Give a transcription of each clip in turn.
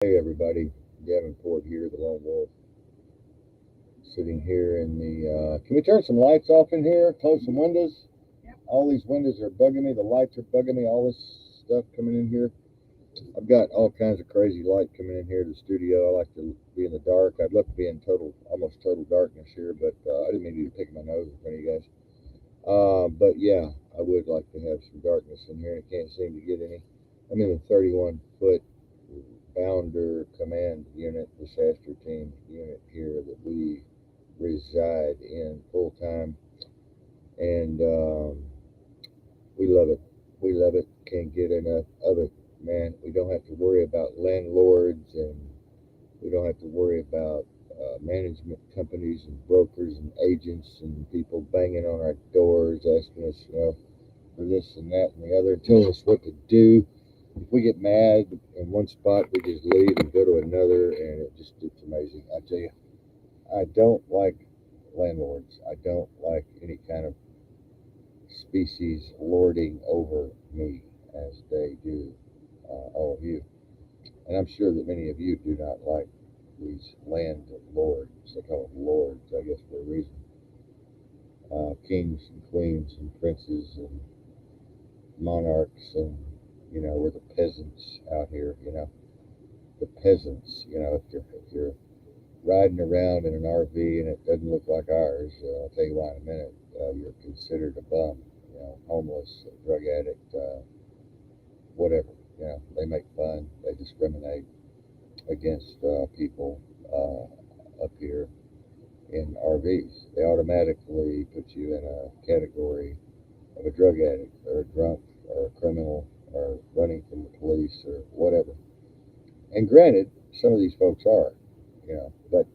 Hey everybody, Davenport here, the lone wolf, sitting here in the. Can we turn some lights off in here? Close some windows. All these windows are bugging me. The lights are bugging me. All this stuff coming in here. I've got all kinds of crazy light coming in here to the studio. I like to be in the dark. I'd love to be in almost total darkness here, but I didn't mean to pick my nose in front of you guys. But yeah, I would like to have some darkness in here. I can't seem to get any. I'm in the 31-foot Bounder Command Unit, disaster team unit here that we reside in full time, and we love it. We love it. Can't get enough of it, man. We don't have to worry about landlords, and we don't have to worry about management companies and brokers and agents and people banging on our doors asking us, for this and that and the other, telling us what to do. If we get mad in one spot, we just leave and go to another, and it's amazing. I tell you, I don't like landlords. I don't like any kind of species lording over me as they do all of you. And I'm sure that many of you do not like these landlords. They call them lords, I guess, for a reason. Kings and queens and princes and monarchs, and we're the peasants out here. The peasants. If you're riding around in an RV and it doesn't look like ours, I'll tell you why in a minute. You're considered a bum, homeless, drug addict, whatever. They make fun, they discriminate against people up here in RVs. They automatically put you in a category of a drug addict or a drunk or a criminal or running from the police or whatever. And granted, some of these folks are, but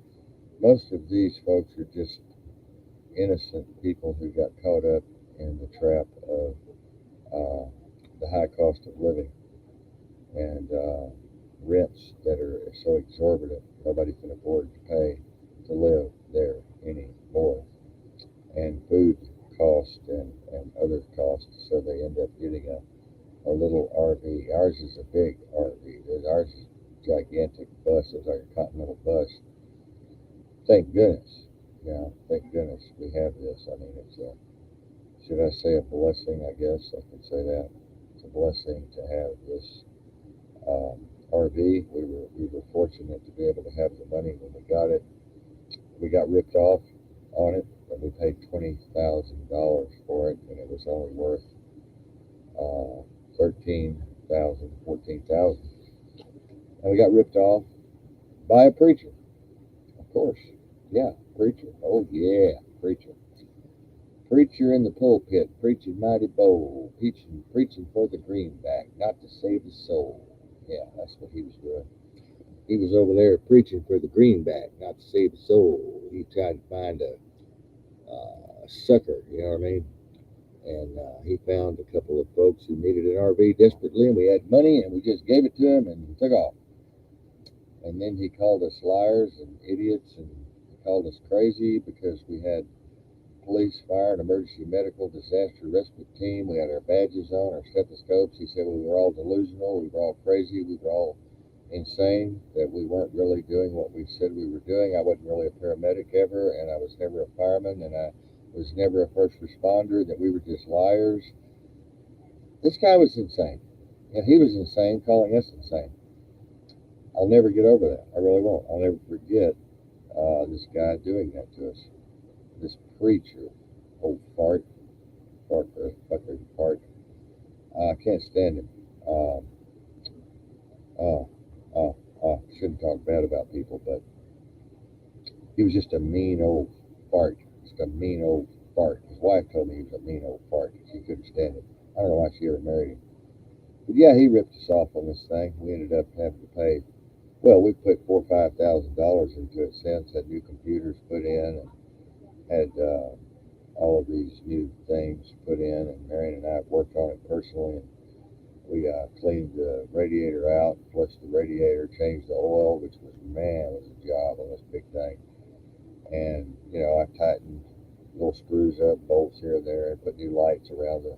most of these folks are just innocent people who got caught up in the trap of uh, the high cost of living and rents that are so exorbitant nobody can afford to pay to live there anymore, and food cost and other costs, so they end up getting a little RV. Ours is a big RV. Ours is a gigantic bus. It's like a continental bus. Thank goodness. Thank goodness we have this. I mean, it's a, should I say a blessing? I guess I can say that. It's a blessing to have this RV. We were fortunate to be able to have the money when we got it. We got ripped off on it, and we paid $20,000 for it, and it was only worth 13,000, 14,000. And we got ripped off by a preacher, of course. Yeah, preacher. Oh yeah, preacher. Preacher in the pulpit, preaching mighty bold, preaching for the greenback, not to save the soul. Yeah, that's what he was doing. He was over there preaching for the greenback, not to save the soul. He tried to find a sucker, you know what I mean? And he found a couple of folks who needed an RV desperately, and we had money, and we just gave it to him and took off. And then he called us liars and idiots, and he called us crazy because we had police, fire, and emergency medical disaster respite team. We had our badges on, our stethoscopes. He said we were all delusional, we were all crazy, we were all insane, that we weren't really doing what we said we were doing. I wasn't really a paramedic ever, and I was never a fireman, and I was never a first responder, that we were just liars. This guy was insane. And he was insane calling us insane. I'll never get over that. I really won't. I'll never forget this guy doing that to us. This preacher, old fart, fucker, fart. I can't stand him. Um, oh, shouldn't talk bad about people, but he was just a mean old fart. Just a mean old fart. His wife told me he was a mean old fart. She couldn't stand it. I don't know why she ever married him. But yeah, he ripped us off on this thing. We ended up having to pay. Well, we put $4,000 or $5,000 into it since. Had new computers put in, and had all of these new things put in. And Marion and I worked on it personally. And we cleaned the radiator out, flushed the radiator, changed the oil, which was, man, was a job on this big thing. And I tightened little screws up, bolts here and there, and put new lights around the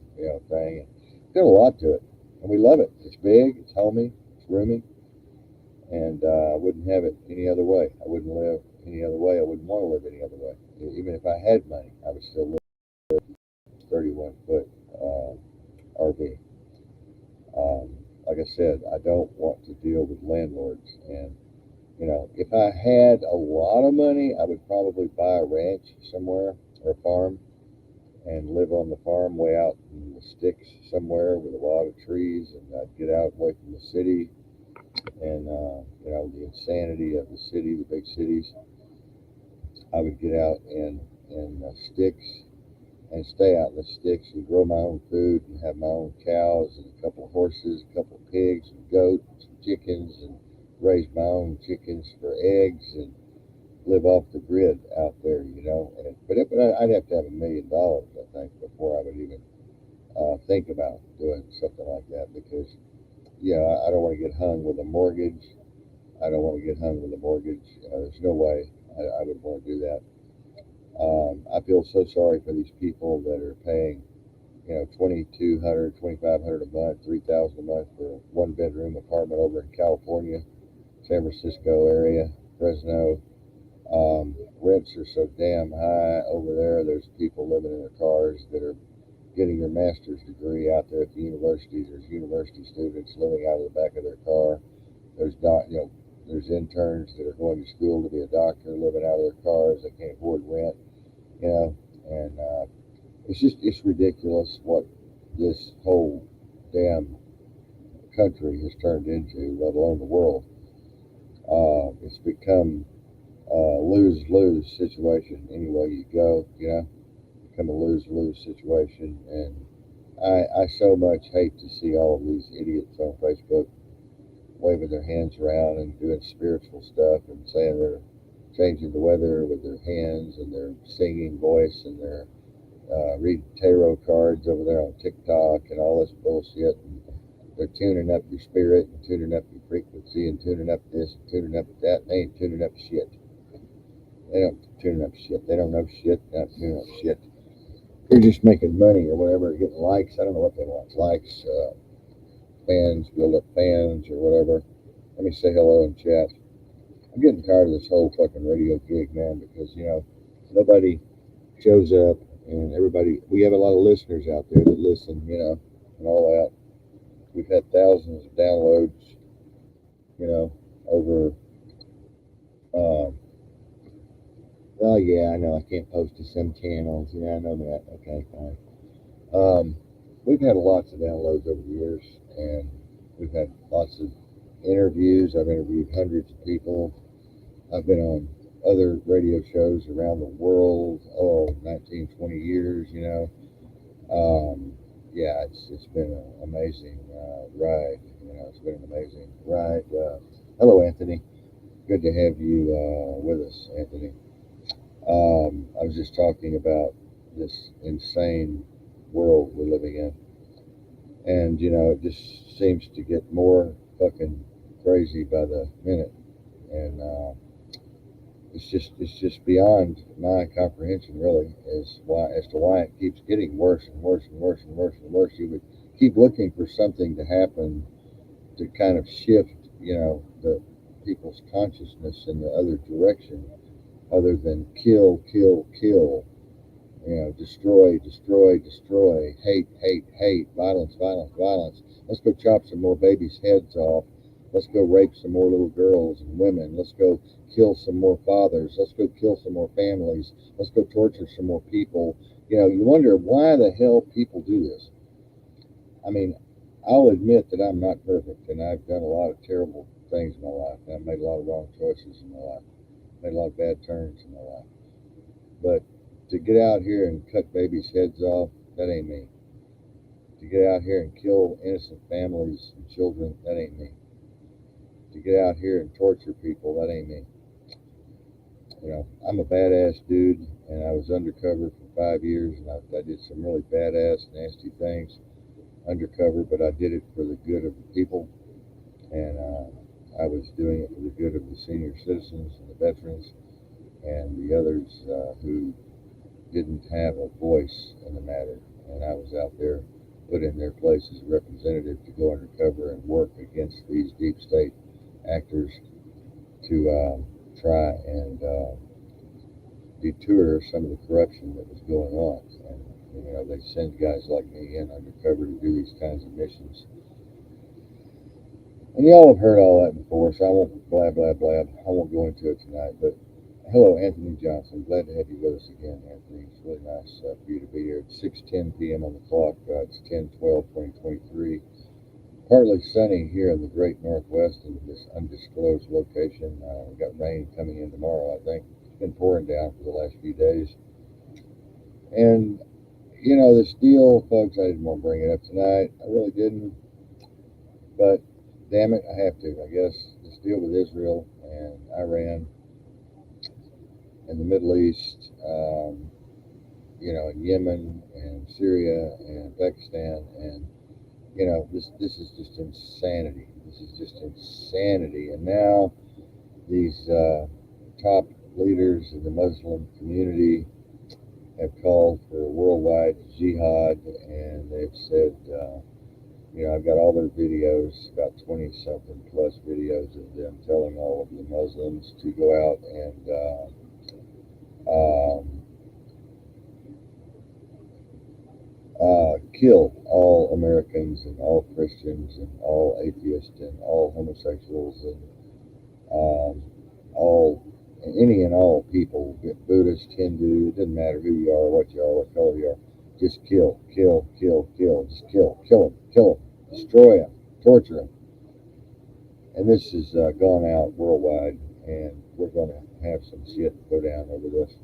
thing. And did a lot to it, and we love it. It's big, it's homey, it's roomy. and I wouldn't have it any other way. I wouldn't live any other way. I wouldn't want to live any other way. Even if I had money, I would still live 31-foot RV. Like I said, I don't want to deal with landlords. And, if I had a lot of money, I would probably buy a ranch somewhere or a farm and live on the farm way out in the sticks somewhere with a lot of trees. And I'd get out away from the city and, the insanity of the city, the big cities. I would get out in sticks and stay out in the sticks and grow my own food and have my own cows and a couple of horses, a couple of pigs, and goats and chickens, and raise my own chickens for eggs and live off the grid out there. But I'd have to have $1 million, I think, before I would even think about doing something like that because, I don't want to get hung with a mortgage. I don't want to get hung with a mortgage. There's no way I would want to do that. I feel so sorry for these people that are paying, $2,200, $2,500 a month, $3,000 a month for a one-bedroom apartment over in California, San Francisco area, Fresno. Rents are so damn high over there. There's people living in their cars that are getting their master's degree out there at the universities. There's university students living out of the back of their car. There's interns that are going to school to be a doctor living out of their cars. They can't afford rent. And it's ridiculous what this whole damn country has turned into, let alone the world. It's become a lose-lose situation any way you go, become a lose-lose situation. And I so much hate to see all of these idiots on Facebook waving their hands around and doing spiritual stuff and saying they're changing the weather with their hands and their singing voice and their reading tarot cards over there on TikTok and all this bullshit. And they're tuning up your spirit and tuning up your frequency and tuning up this and tuning up that. And they ain't tuning up shit. They don't tune up shit. They don't know shit. They're not tuning up shit. They're just making money or whatever, getting likes. I don't know what they want. Likes, fans, build up fans or whatever. Let me say hello in chat. I'm getting tired of this whole fucking radio gig, man, because, nobody shows up and everybody, we have a lot of listeners out there that listen, and all that. We've had thousands of downloads, over, well, yeah, I know I can't post to some channels. Yeah, I know that. Okay, fine. We've had lots of downloads over the years, and we've had lots of interviews. I've interviewed hundreds of people. I've been on other radio shows around the world, 19, 20 years. Yeah, it's been an amazing ride. It's been an amazing ride. Hello, Anthony. Good to have you with us, Anthony. I was just talking about this insane world we're living in. And, it just seems to get more fucking crazy by the minute. And it's just beyond my comprehension, really, as to why it keeps getting worse and worse and worse and worse and worse. You would keep looking for something to happen to kind of shift, the people's consciousness in the other direction, other than kill, kill, kill. Destroy, destroy, destroy, hate, hate, hate, violence, violence, violence. Let's go chop some more babies' heads off. Let's go rape some more little girls and women. Let's go kill some more fathers. Let's go kill some more families. Let's go torture some more people. You wonder why the hell people do this. I mean, I'll admit that I'm not perfect, and I've done a lot of terrible things in my life. And I've made a lot of wrong choices in my life. Made a lot of bad turns in my life. But to get out here and cut babies' heads off, that ain't me. To get out here and kill innocent families and children, that ain't me. To get out here and torture people, that ain't me. I'm a badass dude, and I was undercover for 5 years, and I did some really badass, nasty things undercover, but I did it for the good of the people, and I was doing it for the good of the senior citizens and the veterans and the others who didn't have a voice in the matter, and I was out there put in their place as a representative to go undercover and work against these deep state actors to try and deter some of the corruption that was going on. And, they send guys like me in undercover to do these kinds of missions. And y'all have heard all that before, so I won't blab, blab, blab. I won't go into it tonight. But hello, Anthony Johnson. Glad to have you with us again, Anthony. It's really nice for you to be here. It's 6:10 p.m. on the clock. It's 10/12/2023. Partly sunny here in the great Northwest in this undisclosed location. We've got rain coming in tomorrow, I think. It's been pouring down for the last few days. And, this deal, folks, I didn't want to bring it up tonight. I really didn't. But, damn it, I have to, I guess. This deal with Israel and Iran and the Middle East, in Yemen and Syria and Pakistan, and this is just insanity. This is just insanity. And now these top leaders of the Muslim community have called for a worldwide jihad, and they've said, I've got all their videos, about 20-something plus videos of them telling all of the Muslims to go out and kill all Americans and all Christians and all atheists and all homosexuals and any and all people, Buddhist, Hindu, it doesn't matter who you are, what color you are, just kill, kill, kill, kill, just kill them, destroy them, torture them. And this has gone out worldwide, and we're going to have some shit go down over this.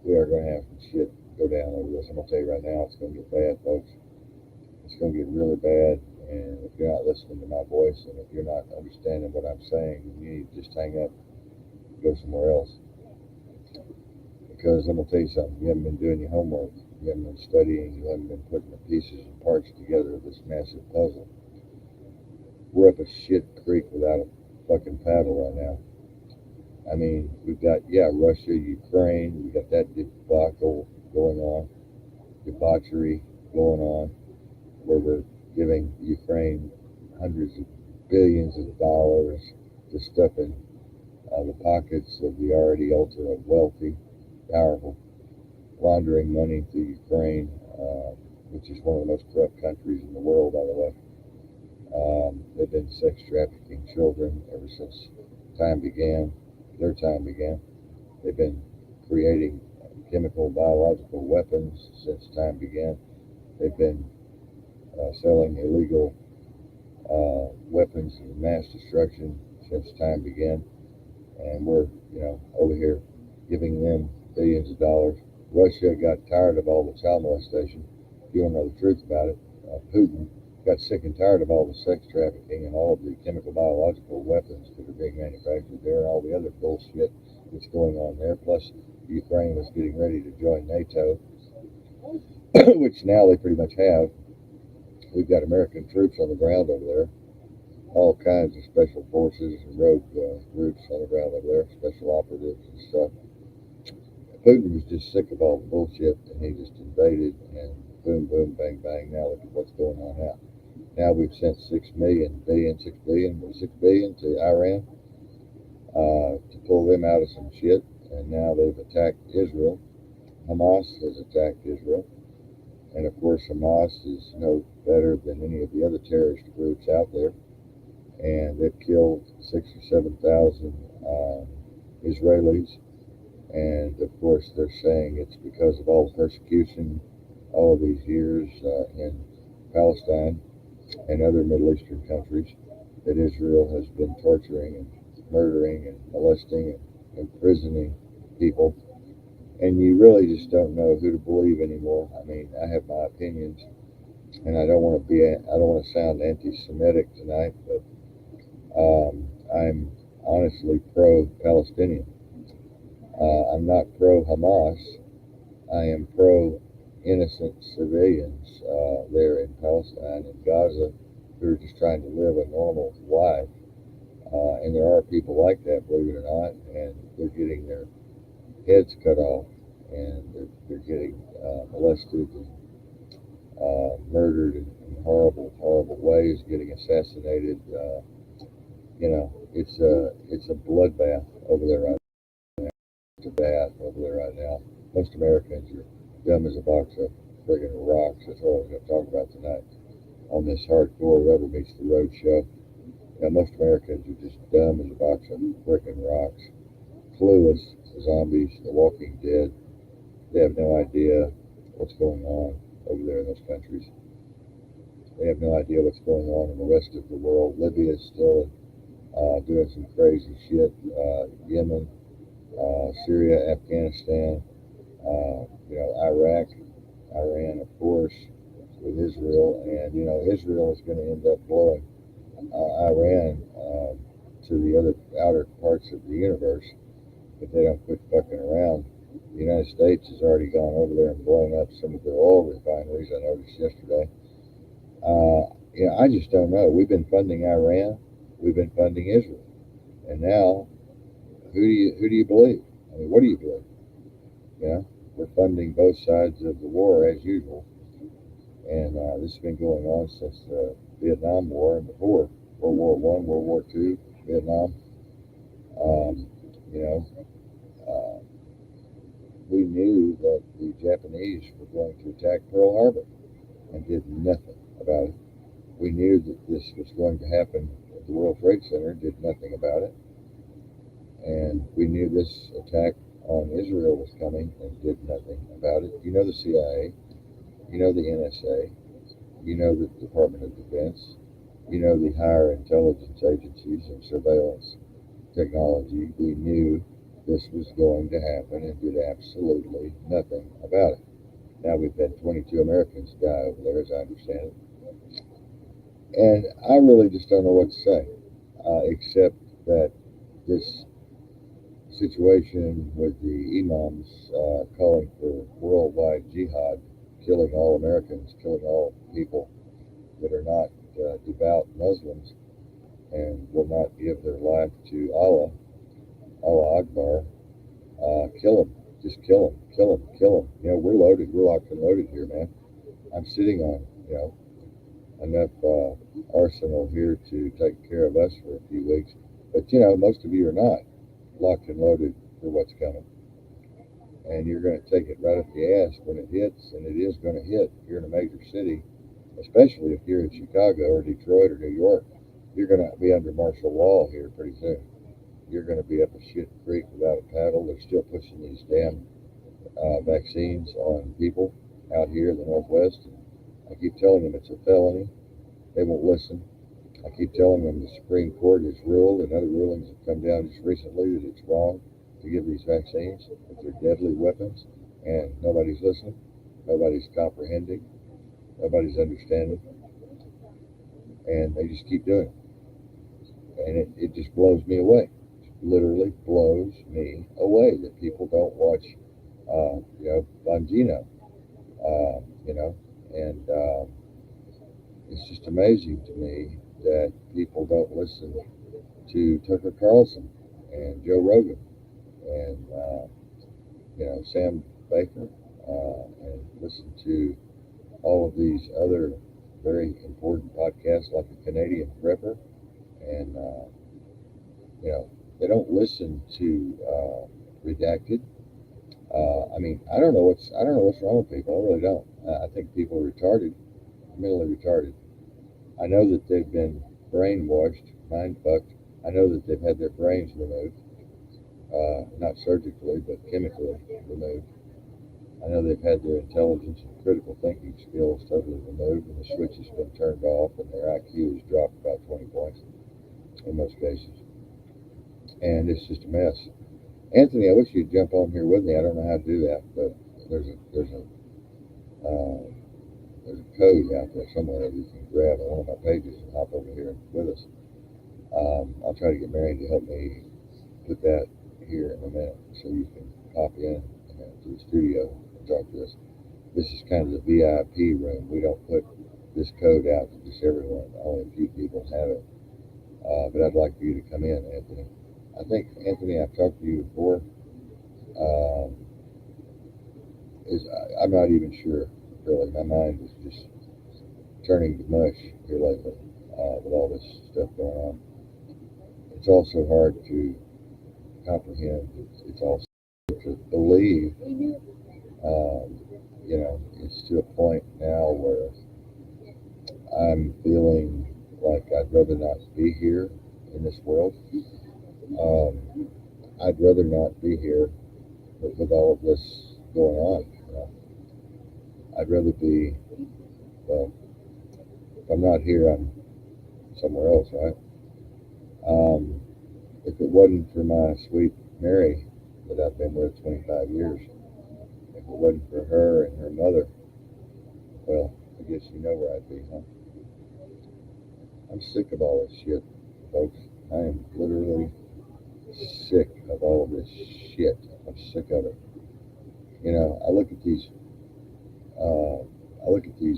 We are going to have some shit go down over this. I'm going to tell you right now, it's going to get bad, folks. It's going to get really bad, and if you're not listening to my voice, and if you're not understanding what I'm saying, you need to just hang up and go somewhere else. Because I'm going to tell you something, you haven't been doing your homework, you haven't been studying, you haven't been putting the pieces and parts together of this massive puzzle. We're up a shit creek without a fucking paddle right now. I mean, we've got, Russia, Ukraine, we've got that debacle going on, debauchery going on, where we're giving Ukraine hundreds of billions of dollars to stuff in the pockets of the already ultra wealthy, powerful, laundering money to Ukraine, which is one of the most corrupt countries in the world, by the way. They've been sex trafficking children ever since their time began. They've been creating chemical, biological weapons since time began. They've been selling illegal weapons of mass destruction since time began. And we're, over here giving them billions of dollars. Russia got tired of all the child molestation. If you don't know the truth about it, Putin got sick and tired of all the sex trafficking and all of the chemical, biological weapons that are being manufactured there and all the other bullshit that's going on there. Plus, Ukraine was getting ready to join NATO, which now they pretty much have. We've got American troops on the ground over there, all kinds of special forces and rogue groups on the ground over there, special operatives and stuff. Putin was just sick of all the bullshit, and he just invaded, and boom, boom, bang, bang. Now look at what's going on now. Now we've sent 6 billion to Iran to pull them out of some shit, and now they've attacked Israel. Hamas has attacked Israel, and of course Hamas is no better than any of the other terrorist groups out there, and they've killed 6,000 or 7,000 Israelis, and of course they're saying it's because of all the persecution all these years in Palestine and other Middle Eastern countries that Israel has been torturing and murdering and molesting and imprisoning people. And you really just don't know who to believe anymore. I mean, I have my opinions, and I don't want to sound anti-Semitic tonight, but I'm honestly pro-Palestinian. I'm not pro-Hamas. I am pro-innocent civilians there in Palestine and Gaza who are just trying to live a normal life. And there are people like that, believe it or not, and they're getting their heads cut off, and they're getting molested and murdered in horrible, horrible ways, getting assassinated You know, it's a bloodbath over there right now. It's a bath over there right now. Most Americans are dumb as a box of friggin' rocks. That's what we're going to talk about tonight on this hardcore Rubber Meets the Road show. Yeah, most Americans are just dumb as a box of frickin' rocks. Clueless, zombies, The Walking Dead. They have no idea what's going on over there in those countries. They have no idea what's going on in the rest of the world. Libya is still doing some crazy shit. Yemen, Syria, Afghanistan, Iraq, Iran, of course, with Israel. And, Israel is going to end up blowing Iran to the other outer parts of the universe if they don't quit fucking around. The United States has already gone over there and blown up some of their oil refineries. I noticed yesterday. I just don't know. We've been funding Iran, we've been funding Israel, and now who do you believe? I mean, what do you believe? You know, we're funding both sides of the war as usual, and this has been going on since the Vietnam War and before World War One, World War Two, Vietnam. Um, you know, uh, we knew that the Japanese were going to attack Pearl Harbor and did nothing about it. We knew that this was going to happen at the World Trade Center, did nothing about it. And we knew this attack on Israel was coming and did nothing about it. You know the CIA, you know the NSA, you know the Department of Defense, you know the higher intelligence agencies and surveillance technology. We knew this was going to happen and did absolutely nothing about it. Now we've had 22 Americans die over there, as I understand it. And I really just don't know what to say, except that this situation with the imams calling for worldwide jihad, killing all Americans, killing all people that are not devout Muslims and will not give their life to Allah, Allah Akbar, kill them. Just kill them, kill them, kill them. We're loaded, we're locked and loaded here, man. I'm sitting on, enough arsenal here to take care of us for a few weeks. But, most of you are not locked and loaded for what's coming. And you're going to take it right up the ass when it hits, and it is going to hit here in a major city, especially if you're in Chicago or Detroit or New York. You're going to be under martial law here pretty soon. You're going to be up a shit creek without a paddle. They're still pushing these damn vaccines on people out here in the Northwest. I keep telling them it's a felony. They won't listen. I keep telling them the Supreme Court has ruled, and other rulings have come down just recently, that it's wrong to give these vaccines, that they're deadly weapons, and nobody's listening, nobody's comprehending, nobody's understanding, and they just keep doing it. And it just blows me away. It literally blows me away that people don't watch, Bongino, and it's just amazing to me that people don't listen to Tucker Carlson and Joe Rogan and Sam Baker, and listen to all of these other very important podcasts like the Canadian Prepper, and they don't listen to Redacted. I don't know what's wrong with people. I really don't. I think people are retarded, mentally retarded. I know that they've been brainwashed, mind fucked. I know that they've had their brains removed, not surgically, but chemically removed. I know they've had their intelligence and critical thinking skills totally removed, and the switch has been turned off, and their IQ has dropped about 20 points in most cases. And it's just a mess. Anthony, I wish you'd jump on here with me. I don't know how to do that, but there's a there's a uh, there's a code out there somewhere that you can grab on one of my pages and hop over here with us. I'll try to get Marion to help me put that here in a minute so you can pop in to the studio and talk to us. This is kind of the VIP room. We don't put this code out to just everyone. Only a few people have it. But I'd like for you to come in, Anthony. I think, Anthony, I've talked to you before. Um, I'm not even sure, really. My mind is just turning to mush here lately with all this stuff going on. it's also hard to comprehend. It's also to believe. Um, it's to a point now where I'm feeling like I'd rather not be here in this world. Um, I'd rather not be here with all of this going on. I'd rather be, well, if I'm not here, I'm somewhere else, right? Um, if it wasn't for my sweet Mary that I've been with 25 years, if it wasn't for her and her mother, well, I guess you know where I'd be, huh? I'm sick of all this shit, folks. I am literally sick of all of this shit. I'm sick of it. I look at these, uh,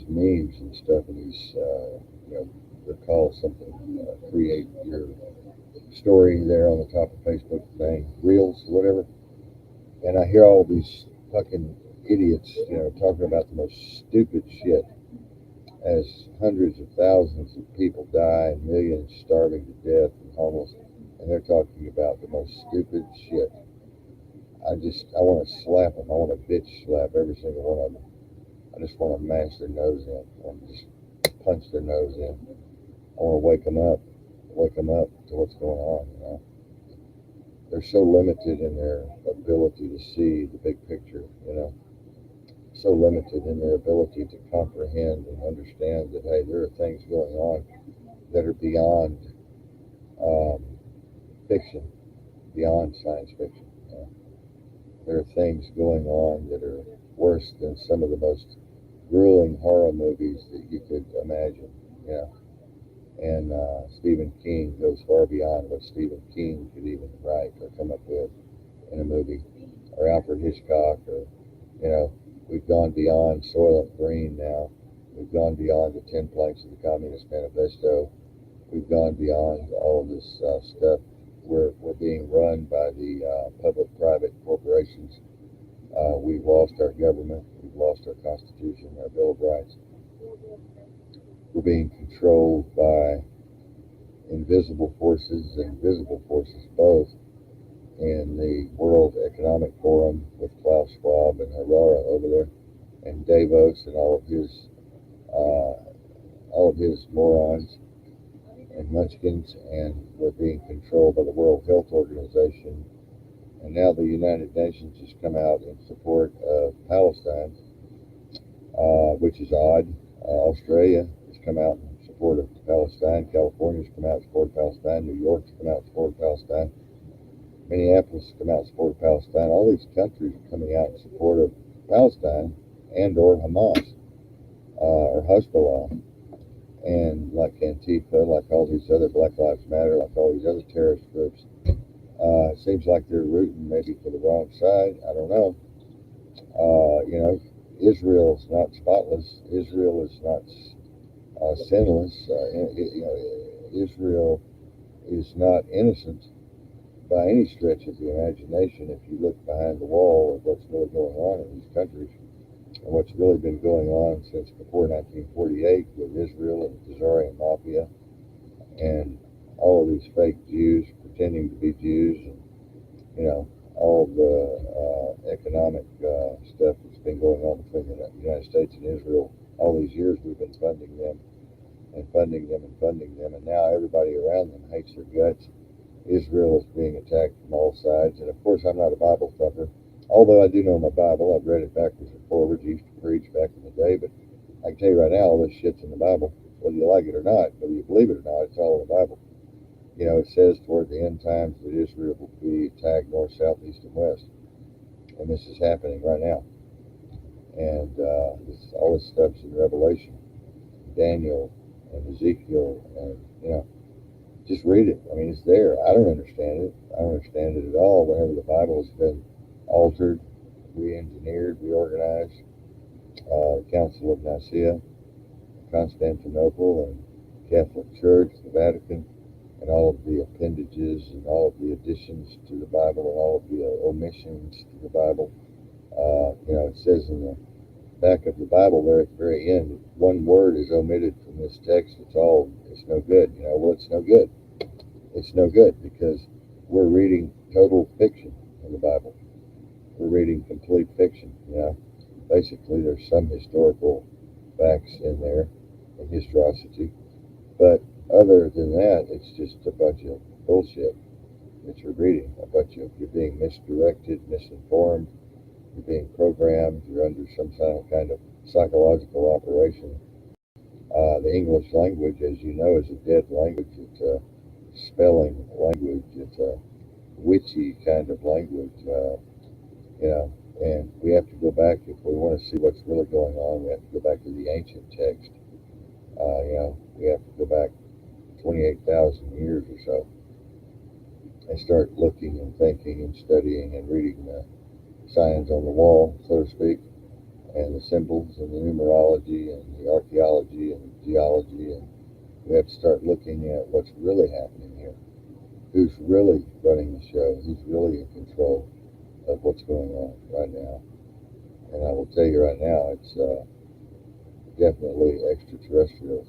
memes and stuff, and these, they're called something. Create your story there on the top of Facebook thing, Reels, whatever. And I hear all these fucking idiots, talking about the most stupid shit as hundreds of thousands of people die and millions starving to death and homeless, and they're talking about the most stupid shit. I want to slap them. I want to bitch slap every single one of them. I just want to mash their nose in. I want to just punch their nose in. I want to wake them up to what's going on. They're so limited in their ability to see the big picture. So limited in their ability to comprehend and understand that, hey, there are things going on that are beyond um, fiction, beyond science fiction. There are things going on that are worse than some of the most grueling horror movies that you could imagine. Yeah. And Stephen King goes far beyond what Stephen King could even write or come up with in a movie, or Alfred Hitchcock, or you know, we've gone beyond Soylent Green now. We've gone beyond the 10 planks of the Communist Manifesto. We've gone beyond all of this stuff. We're being run by the public-private corporations. We've lost our government. We've lost our Constitution, our Bill of Rights. We're being controlled by invisible forces and visible forces both in the World Economic Forum with Klaus Schwab and Harara over there, and Davos and all of his morons and munchkins, and we're being controlled by the World Health Organization. And now the United Nations has come out in support of Palestine, which is odd. Australia has come out in support of Palestine. California's come out in support of Palestine. New York's come out in support of Palestine. Minneapolis has come out in support of Palestine. All these countries are coming out in support of Palestine and or Hamas or Hezbollah. And like Antifa, like all these other Black Lives Matter, like all these other terrorist groups, it seems like they're rooting maybe for the wrong side. I don't know. Israel's not spotless. Israel is not sinless. Israel is not innocent by any stretch of the imagination. If you look behind the wall of what's really going on in these countries, and what's really been going on since before 1948 with Israel and the Khazarian Mafia and all of these fake Jews pretending to be Jews, and all the economic stuff that's been going on between the United States and Israel. All these years we've been funding them and funding them and funding them, and now everybody around them hates their guts. Israel is being attacked from all sides, and of course I'm not a Bible thumper, although I do know my Bible. I've read it backwards and forwards. I used to preach back in the day, but I can tell you right now, all this shit's in the Bible. Whether you like it or not, whether you believe it or not, it's all in the Bible. It says toward the end times that Israel will be attacked north, south, east, and west, and this is happening right now. And all this stuff's in Revelation, Daniel, and Ezekiel, and just read it. I mean, it's there. I don't understand it. I don't understand it at all. Whenever the Bible has been altered, re-engineered, reorganized, Council of Nicaea, Constantinople, and Catholic Church, the Vatican, and all of the appendages and all of the additions to the Bible and all of the omissions to the Bible. It says in the back of the Bible there at the very end, one word is omitted from this text. It's no good. Well, it's no good. it's no good because we're reading total fiction in the Bible. We're reading complete fiction. Basically, there's some historical facts in there and historicity, but other than that, it's just a bunch of bullshit that you're reading. You're being misdirected, misinformed, you're being programmed, you're under some kind of psychological operation. The English language, as you know, is a dead language. It's a spelling language. It's a witchy kind of language. And we have to go back if we want to see what's really going on. We have to go back to the ancient text. We have to go back 28,000 years or so and start looking and thinking and studying and reading the signs on the wall, so to speak, and the symbols and the numerology and the archaeology and the geology. And we have to start looking at what's really happening here. Who's really running the show? Who's really in control of what's going on right now? And I will tell you right now, it's definitely extraterrestrials.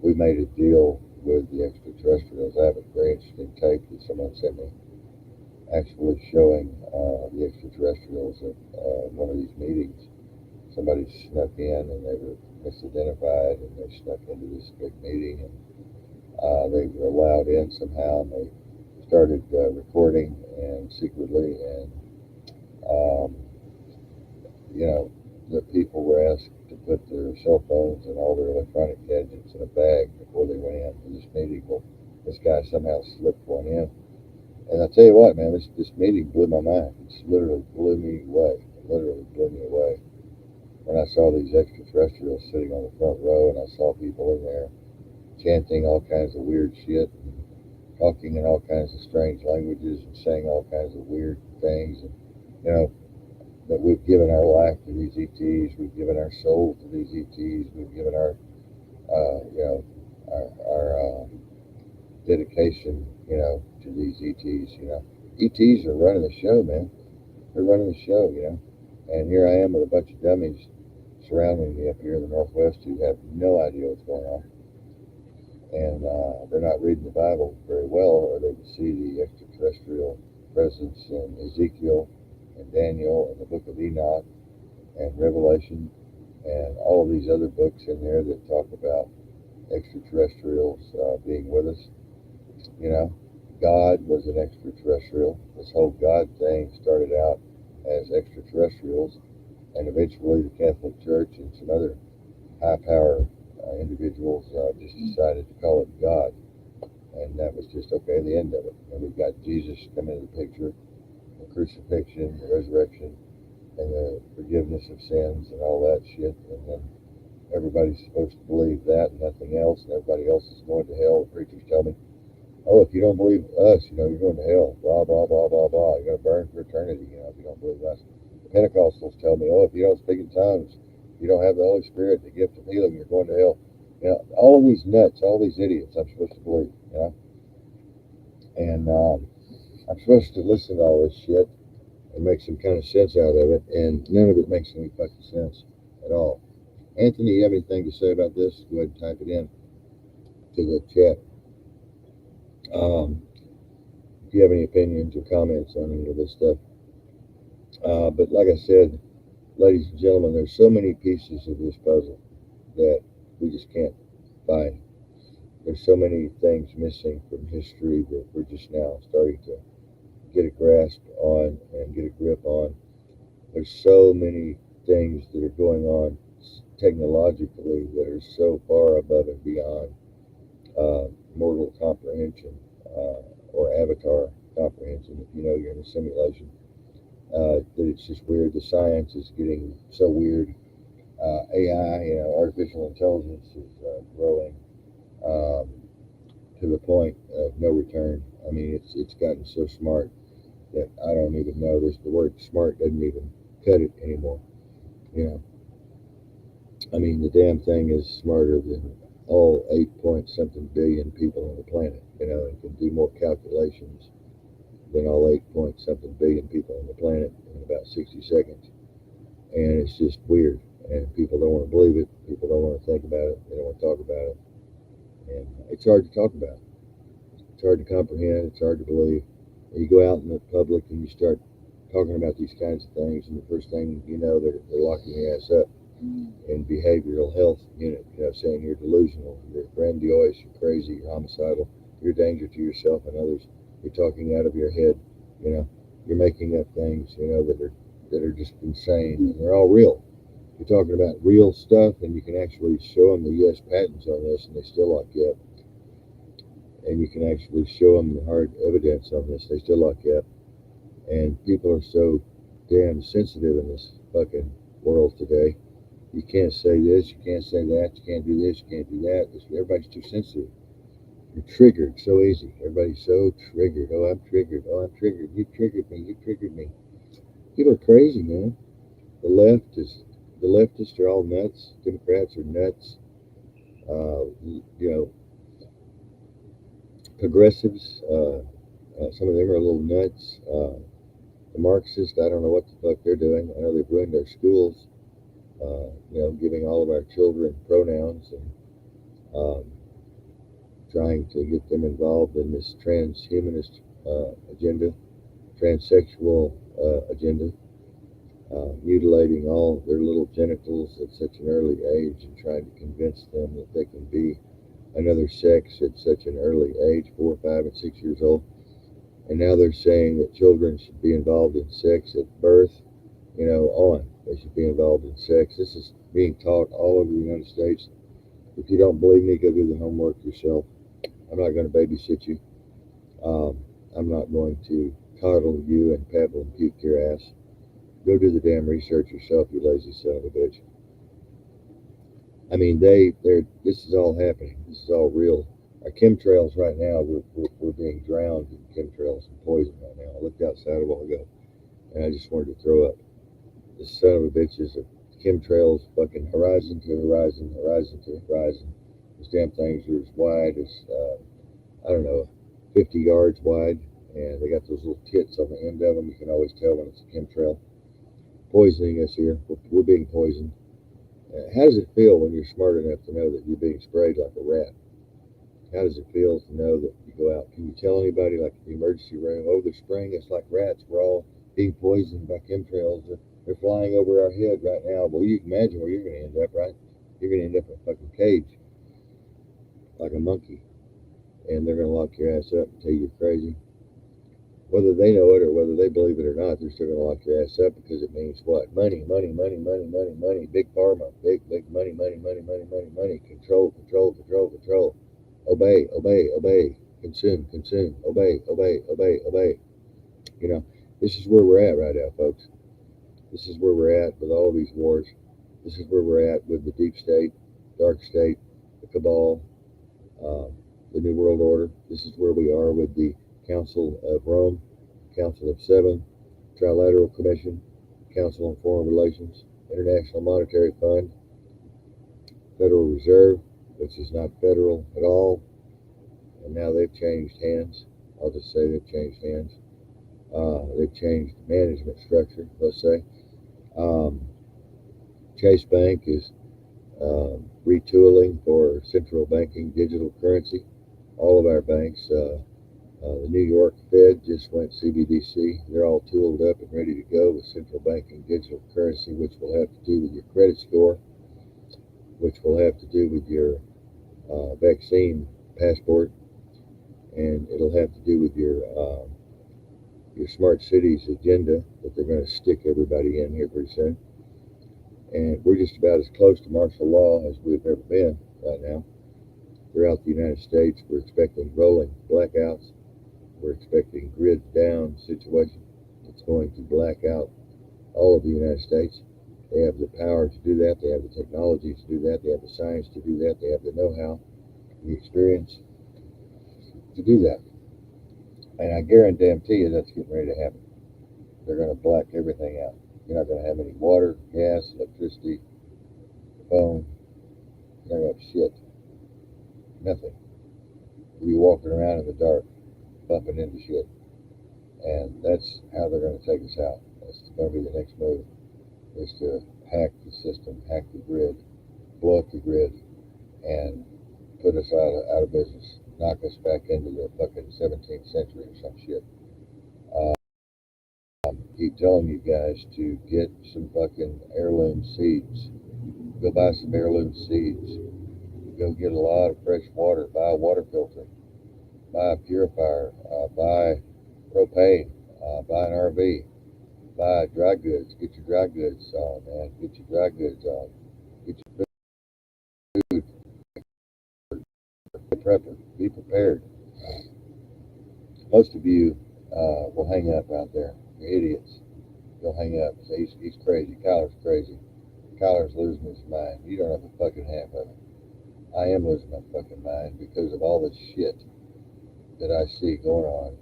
We made a deal with the extraterrestrials. I have a very interesting tape that someone sent me, actually showing the extraterrestrials at one of these meetings. Somebody snuck in and they were misidentified, and they snuck into this big meeting, and they were allowed in somehow, and they started recording and secretly, and um, the people were asked to put their cell phones and all their electronic gadgets in a bag before they went in for this meeting. Well, this guy somehow slipped one in. And I tell you what, man, this meeting blew my mind. It literally blew me away. It literally blew me away. When I saw these extraterrestrials sitting on the front row, and I saw people in there chanting all kinds of weird shit, and talking in all kinds of strange languages, and saying all kinds of weird things, and that we've given our life to these ETs, we've given our soul to these ETs, we've given our our dedication, to these ETs. ETs are running the show, man. They're running the show. And here I am with a bunch of dummies surrounding me up here in the Northwest who have no idea what's going on. And they're not reading the Bible very well, or they would see the extraterrestrial presence in Ezekiel and Daniel and the book of Enoch and Revelation and all of these other books in there that talk about extraterrestrials being with us. God was an extraterrestrial. This whole God thing started out as extraterrestrials, and eventually the Catholic Church and some other high power individuals just decided to call it God. And that was just okay, the end of it. And we've got Jesus coming into the picture, the crucifixion, the resurrection, and the forgiveness of sins and all that shit. And then everybody's supposed to believe that and nothing else, and everybody else is going to hell. The preachers tell me, oh, if you don't believe us, you're going to hell, blah, blah, blah, blah, blah. You're going to burn for eternity, if you don't believe us. The Pentecostals tell me, oh, if you don't speak in tongues, if you don't have the Holy Spirit, the gift of healing, you're going to hell. All of these nuts, all these idiots I'm supposed to believe, And I'm supposed to listen to all this shit and make some kind of sense out of it, and none of it makes any fucking sense at all. Anthony, you have anything to say about this? Go ahead and type it in to the chat. If you have any opinions or comments on any of this stuff. But like I said, ladies and gentlemen, there's so many pieces of this puzzle that we just can't find. There's so many things missing from history that we're just now starting to get a grasp on and get a grip on. There's so many things that are going on technologically that are so far above and beyond mortal comprehension or avatar comprehension. If you know you're in a simulation, that it's just weird. The science is getting so weird. AI, artificial intelligence is growing to the point of no return. I mean, it's gotten so smart that I don't even know. The word smart doesn't even cut it anymore. I mean, the damn thing is smarter than all 8 point something billion people on the planet, and can do more calculations than all 8 point something billion people on the planet in about 60 seconds. And it's just weird. And people don't want to believe it. People don't want to think about it. They don't want to talk about it. And it's hard to talk about. hard to comprehend. It's hard to believe. And you go out in the public and you start talking about these kinds of things, and the first thing you know, they're locking your ass up in behavioral health unit. Saying you're delusional, you're grandiose, you're crazy, you're homicidal, you're a danger to yourself and others. You're talking out of your head. You're making up things. That are just insane, and they're all real. You're talking about real stuff, and you can actually show them the U.S. patents on this, and they still lock you up. And you can actually show them the hard evidence on this, they still lock you up. And people are so damn sensitive in this fucking world today. You can't say this, you can't say that, you can't do this, you can't do that. Everybody's too sensitive. You're triggered so easy. Everybody's so triggered. Oh, I'm triggered. Oh, I'm triggered. You triggered me. You triggered me. People are crazy, man. The leftists are all nuts. Democrats are nuts. Progressives, some of them are a little nuts. The Marxists, I don't know what the fuck they're doing. I know they've ruined our schools. Giving all of our children pronouns and trying to get them involved in this transhumanist agenda, transsexual agenda, mutilating all their little genitals at such an early age and trying to convince them that they can be another sex at such an early age, 4, 5, and 6 years old. And now they're saying that children should be involved in sex at birth, They should be involved in sex. This is being taught all over the United States. If you don't believe me, go do the homework yourself. I'm not going to babysit you. I'm not going to coddle you and pebble and puke your ass. Go do the damn research yourself, you lazy son of a bitch. I mean, this is all happening. This is all real. Our chemtrails right now, we're being drowned in chemtrails and poison right now. I looked outside a while ago, and I just wanted to throw up. This son of a bitch is a chemtrails fucking horizon to horizon, horizon to horizon. These damn things are as wide as, 50 yards wide, and they got those little tits on the end of them. You can always tell when it's a chemtrail. Poisoning us here. We're being poisoned. How does it feel when you're smart enough to know that you're being sprayed like a rat? How does it feel to know that you go out? Can you tell anybody, like in the emergency room, oh, they're spraying us like rats. We're all being poisoned by chemtrails. They're flying over our head right now. Well, you can imagine where you're going to end up, right? You're going to end up in a fucking cage like a monkey. And they're going to lock your ass up and tell you you're crazy. Whether they know it or whether they believe it or not, they're still going to lock your ass up because it means what? Money, money, money, money, money, money. Big pharma. Big money, money, money, money, money, money. Control, control, control, control. Obey, obey, obey. Consume, consume. Obey, obey, obey, obey. This is where we're at right now, folks. This is where we're at with all these wars. This is where we're at with the deep state, dark state, the cabal, the New World Order. This is where we are with the Council of Rome, Council of Seven, Trilateral Commission, Council on Foreign Relations, International Monetary Fund, Federal Reserve, which is not federal at all, and now they've changed hands. I'll just say they've changed hands. They've changed management structure, let's say. Chase Bank is retooling for central banking digital currency. All of our banks, the New York Fed just went CBDC. They're all tooled up and ready to go with central banking digital currency, which will have to do with your credit score, which will have to do with your vaccine passport, and it'll have to do with your smart cities agenda that they're going to stick everybody in here pretty soon. And we're just about as close to martial law as we've ever been right now. Throughout the United States, we're expecting rolling blackouts. We're expecting grid down situation. It's going to black out all of the United States. They have the power to do that. They have the technology to do that. They have the science to do that. They have the know-how, the experience to do that. And I guarantee you that's getting ready to happen. They're going to black everything out. You're not going to have any water, gas, electricity, phone. You're not going to have shit. Nothing. You'll be walking around in the dark, bumping into shit. And that's how they're going to take us out. That's going to be the next move, is to hack the system, hack the grid, blow up the grid, and put us out of business. knock us back into the fucking 17th century or some shit. Uh, keep telling you guys to get some fucking heirloom seeds. Go buy some heirloom seeds. Go get a lot of fresh water. Buy a water filter. Buy a purifier. Buy propane. Buy an RV. Buy dry goods. Get your dry goods on, man. Get your dry goods on. Get your food. Be prepper. Be prepared. Most of you will hang up out there. You're idiots. You'll hang up. Say he's crazy. Kyler's crazy. Kyler's losing his mind. You don't have a fucking half of it. I am losing my fucking mind because of all this shit that I see going on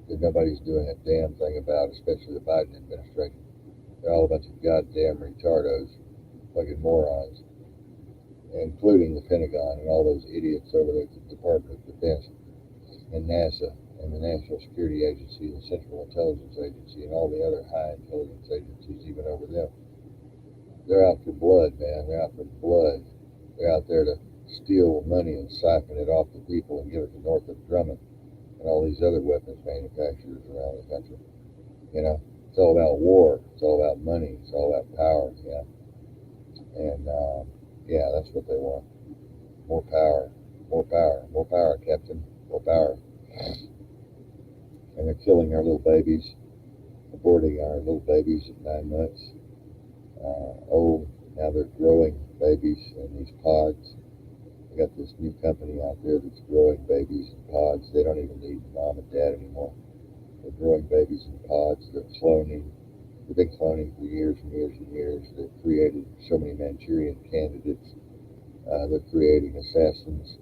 that nobody's doing a damn thing about, especially the Biden administration. They're all a bunch of goddamn retardos, fucking morons, including the Pentagon and all those idiots over there at the Department of Defense and NASA and the National Security Agency, the Central Intelligence Agency, and all the other high intelligence agencies, even over them. They're out for blood, man. They're out for blood. They're out there to steal money and siphon it off the people and give it to Northrop Grumman and all these other weapons manufacturers around the country. You know, it's all about war. It's all about money. It's all about power. Yeah, and yeah, that's what they want. More power. More power. More power, Captain. More power. And they're killing our little babies, aborting our little babies at 9 months old. Now they're growing babies in these pods. We got this new company out there that's growing babies in pods. They don't even need mom and dad anymore. They're growing babies in pods. They're cloning. They've been cloning for years and years and years. They've created so many Manchurian candidates. They're creating assassins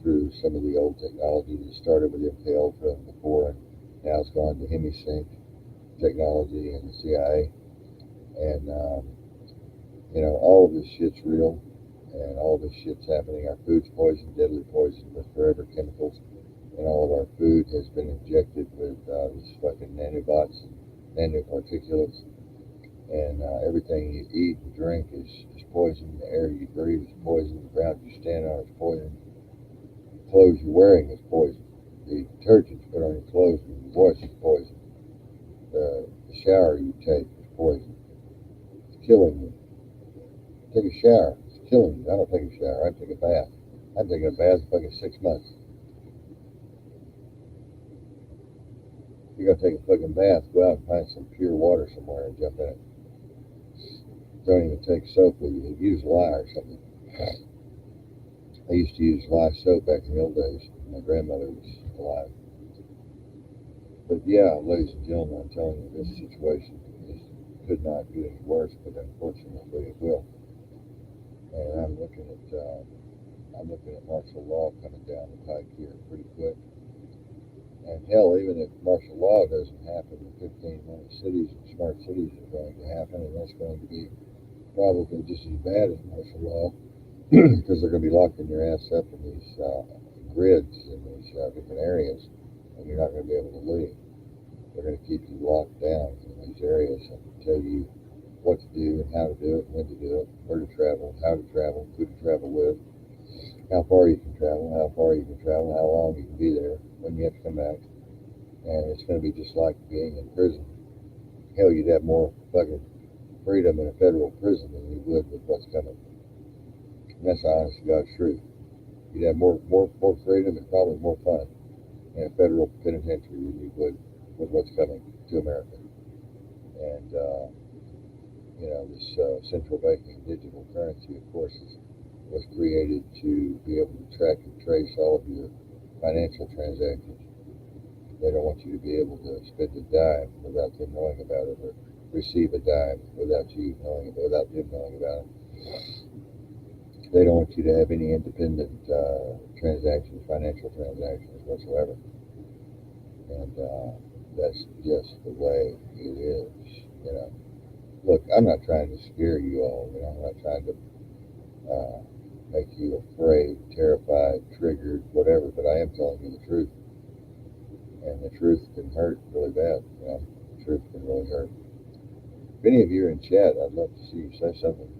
through some of the old technology that started with MK Ultra before, and now it's gone to hemisync technology and the CIA. And all of this shit's real, and all of this shit's happening. Our food's poisoned, deadly poison with forever chemicals, and all of our food has been injected with these fucking nanobots, nanoparticulates, and everything you eat and drink is poison. The air you breathe is poison. The ground you stand on is poison. The clothes you're wearing is poison. The detergent you put on your clothes when you wash is poison. The shower you take is poison. It's killing you. Take a shower. It's killing you. I don't take a shower. I take a bath. I'm taking a bath for fucking 6 months. If you're gonna take a fucking bath, go out and find some pure water somewhere and jump in it. Don't even take soap with you. Use lye or something. I used to use lye soap back in the old days. My grandmother was alive. But yeah, ladies and gentlemen, I'm telling you, this situation could not get any worse, but unfortunately it will. And I'm looking at martial law coming down the pike here pretty quick. And hell, even if martial law doesn't happen, the 15-minute cities and smart cities are going to happen, and that's going to be probably just as bad as martial law because they're going to be locking your ass up in these grids in these different areas, and you're not going to be able to leave. They're going to keep you locked down in these areas and tell you what to do and how to do it, when to do it, where to travel, how to travel, who to travel with, how far you can travel, how long you can be there, when you have to come back. And it's going to be just like being in prison. Hell, you'd have more fucking freedom in a federal prison than you would with what's coming. And that's the honest to God's truth. You'd have more freedom and probably more fun in a federal penitentiary than you would with what's coming to America. And this central banking digital currency, of course, was created to be able to track and trace all of your financial transactions. They don't want you to be able to spend a dime without them knowing about it, or receive a dime without them knowing about it. They don't want you to have any independent transactions, financial transactions whatsoever. And that's just the way it is. Look, I'm not trying to scare you all. I'm not trying to make you afraid, terrified, triggered, whatever. But I am telling you the truth, and the truth can hurt really bad. The truth can really hurt. If any of you are in chat, I'd love to see you say something.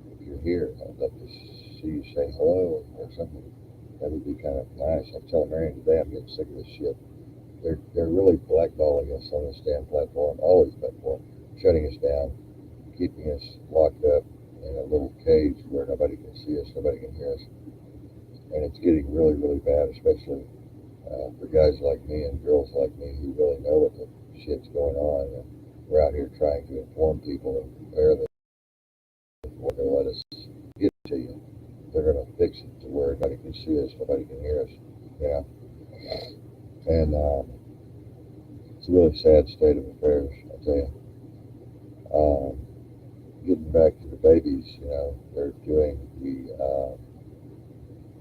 If you're here, I'd love to see you say hello or something. That would be kind of nice. I was telling Marion today, I'm getting sick of this shit. They're really blackballing us on this damn platform, always platform, shutting us down, keeping us locked up in a little cage where nobody can see us, nobody can hear us, and it's getting really, really bad, especially for guys like me and girls like me who really know what the shit's going on. And we're out here trying to inform people and prepare them. They're going to let us get to you. They're going to fix it to where nobody can see us, nobody can hear us. Yeah, and it's a really sad state of affairs, I tell you. Getting back to the babies, they're doing the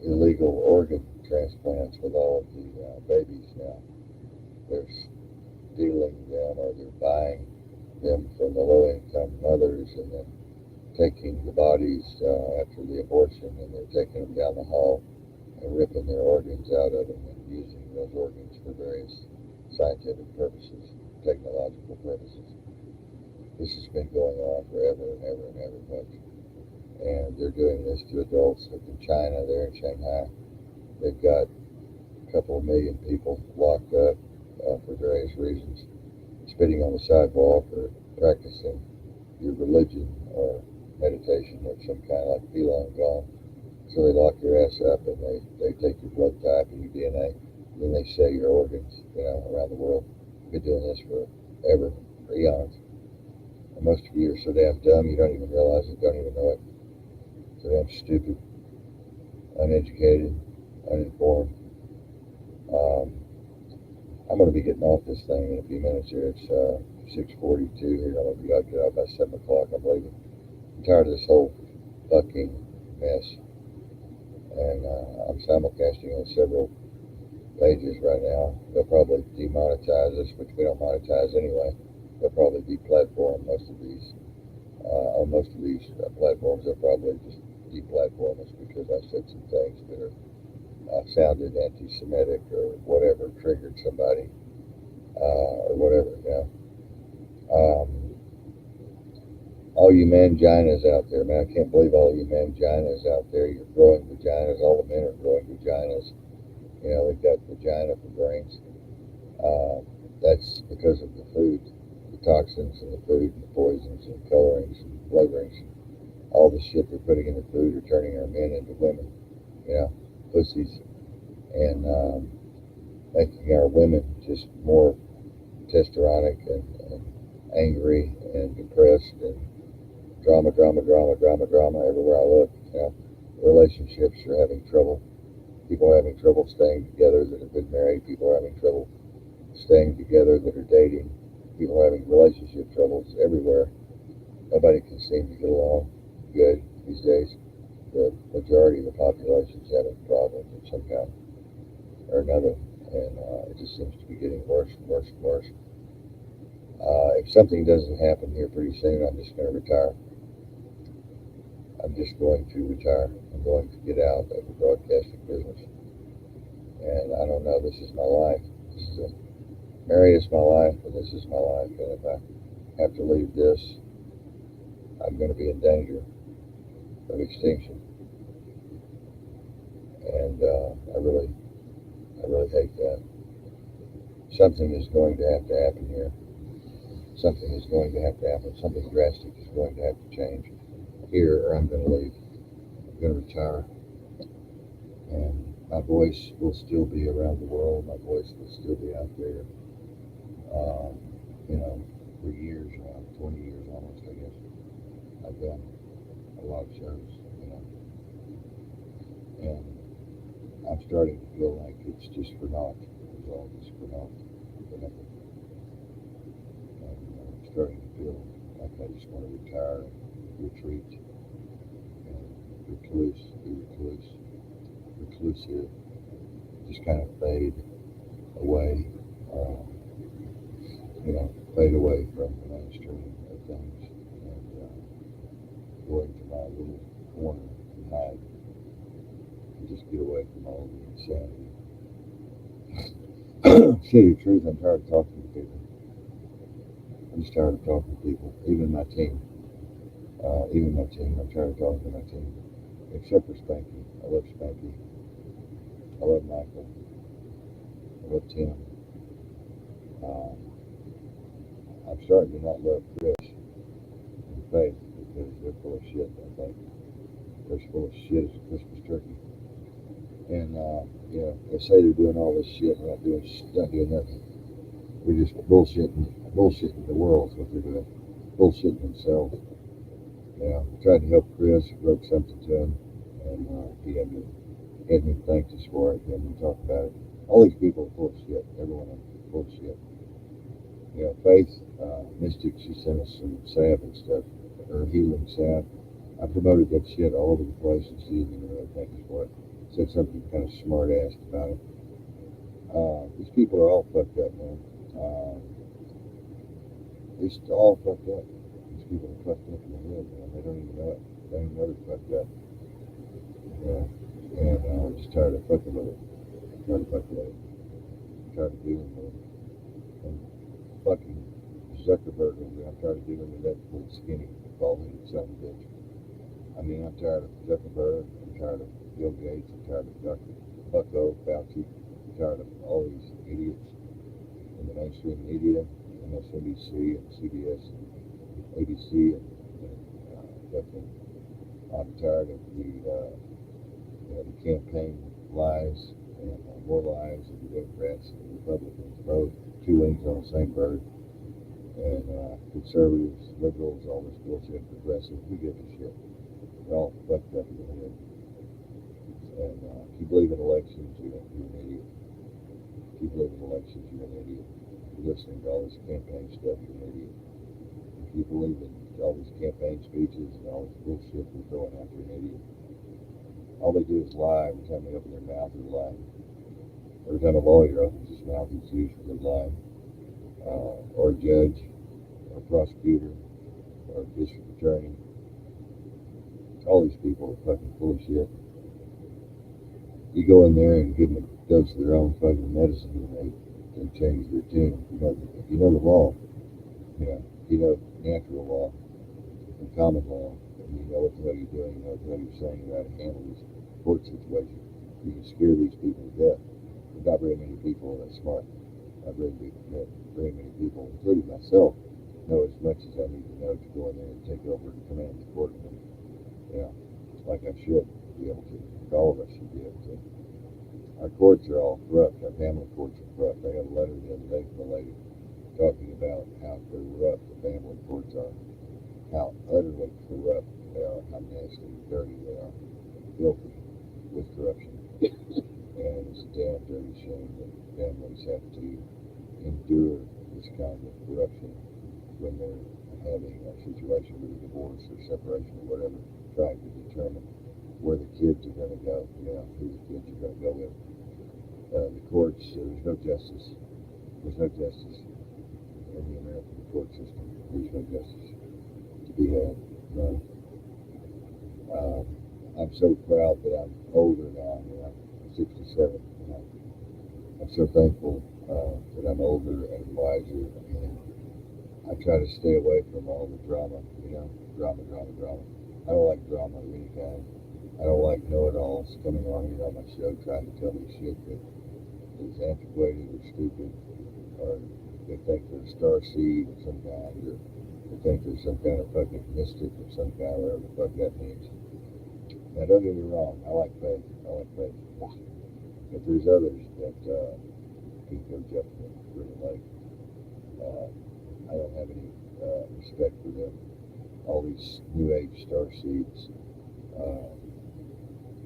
illegal organ transplants with all of the babies now. They're stealing them or they're buying them from the low-income mothers and then taking the bodies after the abortion and they're taking them down the hall and ripping their organs out of them and using those organs for various scientific purposes, technological purposes. This has been going on forever and ever and ever, folks. And they're doing this to adults. Like in China, there in Shanghai, they've got a couple of million people locked up for various reasons, spitting on the sidewalk or practicing your religion or meditation of some kind, like Falun Gong. So they lock your ass up and they take your blood type and your DNA, and then they sell your organs, around the world. Been doing this forever, for eons. And most of you are so damn dumb you don't even realize it, don't even know it. So damn stupid, uneducated, uninformed. I'm going to be getting off this thing in a few minutes here. It's 6:42 here. I'm going to be out, get out by 7 o'clock. I'm leaving. I'm tired of this whole fucking mess. And I'm simulcasting on several pages right now. They'll probably demonetize us, which we don't monetize anyway. They'll probably deplatform most of these. On most of these platforms, they'll probably just deplatform us because I said some things that are sounded anti-Semitic or whatever, triggered somebody or whatever. All you manginas out there, man, I can't believe all you manginas out there. You're growing vaginas. All the men are growing vaginas. They've got vagina for brains. That's because of the food, the toxins in the food, and the poisons and colorings and flavorings. All the shit they're putting in the food are turning our men into women, pussies, and making our women just more testosteronic and angry and depressed and drama everywhere I look. Relationships are having trouble. People are having trouble staying together that have been married. People are having trouble staying together that are dating. People are having relationship troubles everywhere. Nobody can seem to get along good these days. The majority of the population is having problems of some kind or another, and it just seems to be getting worse and worse and worse. If something doesn't happen here pretty soon, I'm just going to retire. I'm just going to retire. I'm going to get out of the broadcasting business. And I don't know, this is my life. Mary is my life, and this is my life. And if I have to leave this, I'm going to be in danger of extinction. And I really hate that. Something is going to have to happen here. Something is going to have to happen. Something drastic is going to have to change here, or I'm going to leave. I'm going to retire. And my voice will still be around the world. My voice will still be out there. For years now, 20 years almost, I guess. I've done a lot of shows, and I'm starting to feel like it's just for naught. It's all just for naught, for nothing. And I'm starting to feel like I just want to retire and retreat and reclusive, just kind of fade away, fade away from the mainstream of things and go into my little corner and hide and just get away from all the insanity. See the truth, I'm tired of talking to people. I'm just tired of talking to people, even my team. I'm tired of talking to my team. Except for Spanky. I love Spanky. I love Michael. I love Tim. Uh, I'm starting to not love Chris and Faith because they're full of shit, I think. They're full of shit as a Christmas turkey. And, they say they're doing all this shit and not doing nothing. We're just bullshitting the world is what they're doing. Bullshitting themselves. I tried to help Chris, wrote something to him, and he had me thank us for it, he had me talk about it. All these people are full of shit. Every one of them is full of shit. Faith, Mystic, she sent us some salve and stuff, her healing salve. I promoted that shit all over the place, and she didn't even really thank us for it. Said something kind of smart-assed about it. These people are all fucked up, man. It's all fucked up. These people are fucked up in the head, man. They don't even know it. They don't even know they're fucked up. And I'm just tired of fucking with it. Tired of fucking with it. Tired of dealing with it. And fucking Zuckerberg over there. I'm tired of dealing with that little skinny, bald-headed son of a bitch. I'm tired of Zuckerberg. I'm tired of Bill Gates. I'm tired of Dr. Bucko, Fauci. I'm tired of all these idiots in the mainstream media, MSNBC and CBS and ABC and fucking. I'm tired of the campaign lies and more lies of the Democrats and the Republicans, both two wings on the same bird. And conservatives, liberals, all this bullshit, progressive, who gives a shit? They're all fucked up in the head. And if you believe in elections, you're an idiot. If you believe in elections, you're an idiot. If you're listening to all this campaign stuff, you're an idiot. If you believe in all these campaign speeches and all this bullshit they're throwing out, you're an idiot. All they do is lie. Every time they open their mouth, they're lying. Every time a lawyer opens his mouth, he's usually lying. Or a judge, or a prosecutor, or a district attorney. All these people are fucking full of shit. You go in there and give them a dose of their own fucking medicine, and they change their tune. You know the law. You know natural law and common law, and you know what the hell you're doing. You know what the hell you're saying about how to handle this court situation. You can scare these people to death. There's not very many people that smart. Not very many people, including myself, know as much as I need to know to go in there and take over and command the courtroom. Like I should be able to. Like all of us should be able to. Our courts are all corrupt. Our family courts are corrupt. I got a letter the other day from a lady talking about how corrupt the family courts are, how utterly corrupt they are, how nasty and dirty they are, filthy with corruption. And it's a damn dirty shame that families have to endure this kind of corruption when they're having a situation with a divorce or separation or whatever, trying to determine where the kids are going to go, who the kids are going to go with. The courts, there's no justice. There's no justice in the American court system. There's no justice to be had. No. I'm so proud that I'm older now. I'm 67. I'm so thankful that I'm older and wiser, and I try to stay away from all the drama. Drama. I don't like drama of any kind. I don't like know-it-alls coming on here on my show trying to tell me shit that is antiquated or stupid, or they think they're a star seed of some kind, or they think they're some kind of fucking mystic of some kind, whatever the fuck that means. Now, don't get me wrong, I like faith, but there's others that people definitely really like. I don't have any respect for them. All these New Age star seeds.